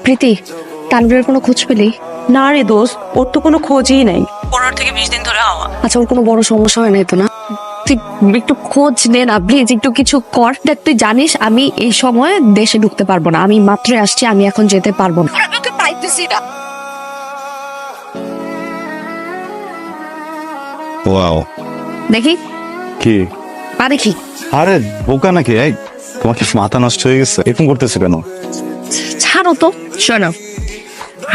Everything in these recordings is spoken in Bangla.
প্রীতি, তানভীরের কোনো খোঁজ পেলি? না রে দোস্ত, ওর তো কোনো খোঁজই নাই। 15 থেকে 20 দিন ধরে হওয়া। আচ্ছা, ওর কোনো বড় সমস্যা হয় নাই তো না? তুই একটু খোঁজ নে না প্লিজ, একটু কিছু কর। দেখ, তুই জানিস আমি এই সময় দেশে ঢুকতে পারবো না, আমি মাত্র আসছি, আমি এখন যেতে পারবো না। আমি ওকে পাইতেছি না। ওয়াও, দেখি কি? পা দেখি। আরে বোকা নাকি? এই তোমার কি মাথা নষ্ট হয়ে গেছে? এরকম করতেছে কেন? ছাড়ো তো। শোনো,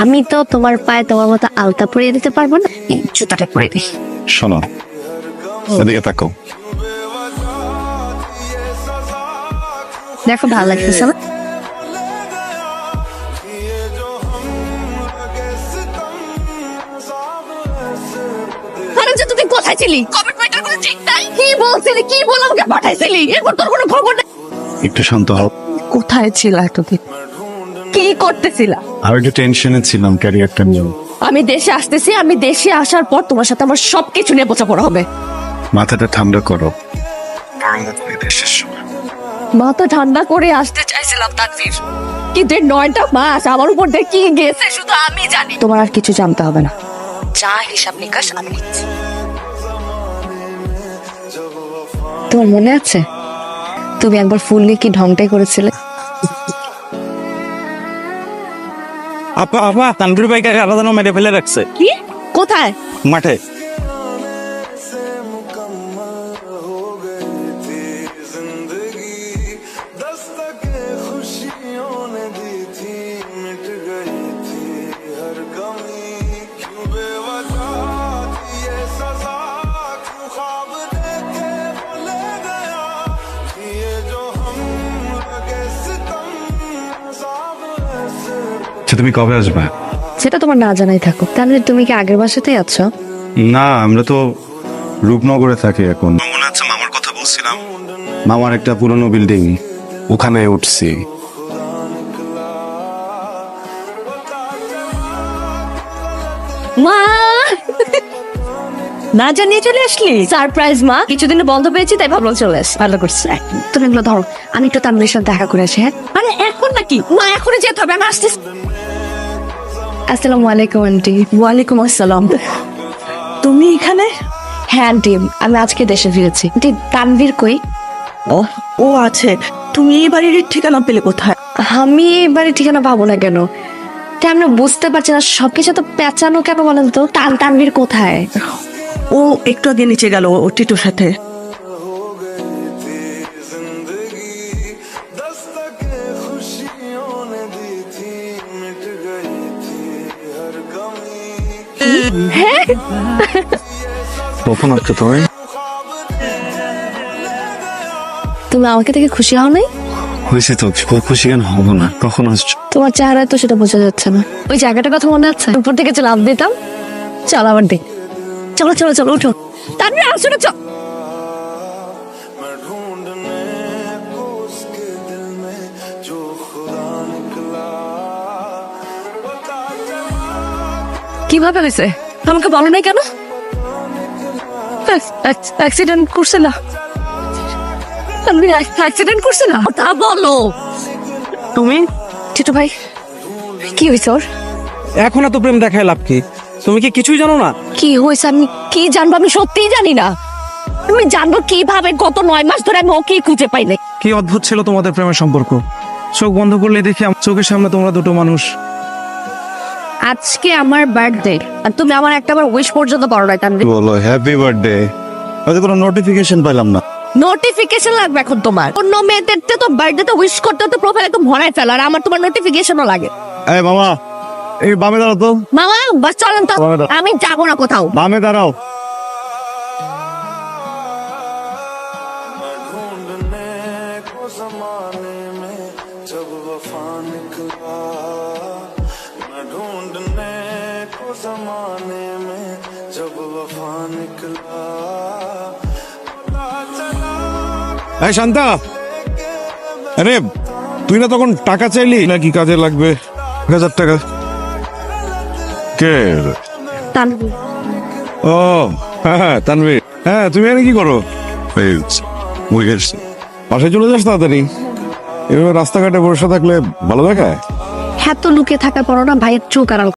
আমি তো তোমার পায়ে তোমার মতো আলতা পরিয়ে দিতে পারবো না, এই জুতাটা পরিয়ে দিই। শোনো, এদিকে তাকাও। দেখো, ভালো লাগতেছে না? তুই কোথায় ছিলি? কমিটমেন্টের কোনো ঠিক নাই? কি বলছিলি? কি বলে আমাকে পাঠাইছিলি? এরপর তোর কোনো খবর নেই? একটু শান্ত হও। কোথায় ছিল এতদিন? কি করতেছিলা? আর একটু টেনশনে ছিলাম ক্যারিয়ারটা নিয়ে। আমি দেশে আসতেছি, আমি দেশে আসার পর তোমার সাথে আমার সবকিছু নিয়ে বোঝাপড়া হবে। মাথাটা ঠান্ডা করো। দেশের সময় মাথা ঠান্ডা করে আসতে চাইছিলাম তানভীর, কিন্তু এই 9টা মাস আমার উপর দিয়ে কি গেছে শুধু আমি জানি। তোমার আর কিছু জানতে হবে না, যা হিসাব নিকাশ আমি নিচ্ছি। তোমার মনে আছে তুমি একবার ফুল নিয়ে কি ঢংটাই করেছিলে? আপা আপা তানভীর ভাইকে আলাদা মেরে ফেলে রাখছে। কি? কোথায়? মাঠে। তুমি কবে আসবে? সেটা তোমার না জানাই থাকো। তাহলে তুমি কি আগের বাসাতেই আছো? না, আমরা তো রূপনগরে থাকি এখন। মনে আছে মামার কথা বলছিলাম? মামার একটা পুরনো বিল্ডিং, ওখানে উঠছি। মা, না জানিয়ে চলে আসলি? সারপ্রাইজ মা, কিছুদিন বন্ধ পেয়েছি তাই ভাবলাম চলে আসি। ভালো করছিস। তুমি এগুলো ধরো, আমি একটু তানভীরের সাথে দেখা করে আসি। হ্যাঁ, আরে এখন নাকি? মা এখনই যেতে হবে, আমি আসতেছি। আসসালামু আলাইকুম আন্টি। ওয়ালাইকুম আসসালাম। তুমি এখানে? হ্যাঁ আন্টি, আমি আজকে দেশে ফিরেছি। আন্টি, তানভীর কই? ও ও আছে। তুমি এই বাড়ির ঠিকানা পেলে কোথায়? আমি এবারে ঠিকানা পাবো না কেন? তা আমি বুঝতে পারছি না, সবকিছু তো পেঁচানো কেন বলেন তো? তানভীর কোথায়? ও একটু আগে নিচে গেল ও টিটুর সাথে। হ্যাঁ, কখন আসছো তুমি? তুমি আমাকে দেখে খুশি হও নাই? হয়েছে তো, খুশি কেন হবো না? কখন আসছো? তোমার চেহারায় তো সেটা বোঝা যাচ্ছে না। ওই জায়গাটার কথা মনে আছে? উপর থেকে লাফ দিতাম। চল আবার দেখ। চলো চলো চলো, উঠো। তানভীর আসো না, চল। কিভাবে হয়েছে আমাকে বলো নাই কেন? অ্যাক্সিডেন্ট করছে না? তানভীর অ্যাক্সিডেন্ট করছে না, তা বলো। তুমি? টিটু ভাই, কি হয়েছে ওর? এখন এত প্রেম দেখায় লাভ কি? তুমি কি কিছুই জানো না? কি হয়েছে আমি কি জানবো? আমি সত্যিই জানি না। আমি জানবো কিভাবে? গত 9 মাস ধরে আমি ওকে খুঁজে পাই নাই। কি অদ্ভুত ছিল তোমাদের প্রেমের সম্পর্ক। চোখ বন্ধ করলে দেখি আমার চোখের সামনে তোমরা দুটো মানুষ। আজকে আমার বার্থডে আর তুমি আমার একটাবার উইশ পর্যন্ত করো নাই তানভীর। বলো হ্যাপি বার্থডে, হয়তো কোনো নোটিফিকেশন পাইলাম না। নোটিফিকেশন লাগবে এখন তোমার? অন্য মেয়েদের তো বার্থডে তো উইশ করতে তো প্রোফাইলে তো ভরাই ফেলো, আর আমার তোমার নোটিফিকেশনও লাগে। এই মামা, এই বামে দাঁড়াও তো। মামা বাস চলেন তো, বামে দাও। আমি যাবো না কোথাও। বামে দাঁড়াও। এই শান্তা, আরে তুই না তখন টাকা চাইলি নাকি কাজে লাগবে? 1000 টাকা। কে? তানভীর। ও হ্যাঁ তানভীর, হ্যাঁ তুমি এখানে কি করো? বাসায় চলে যাস তাড়াতাড়ি। এভাবে রাস্তাঘাটে বসে থাকলে ভালো দেখায়? এত লুকিয়ে থাকার পরও না ভাইয়ের চোখ আড়াল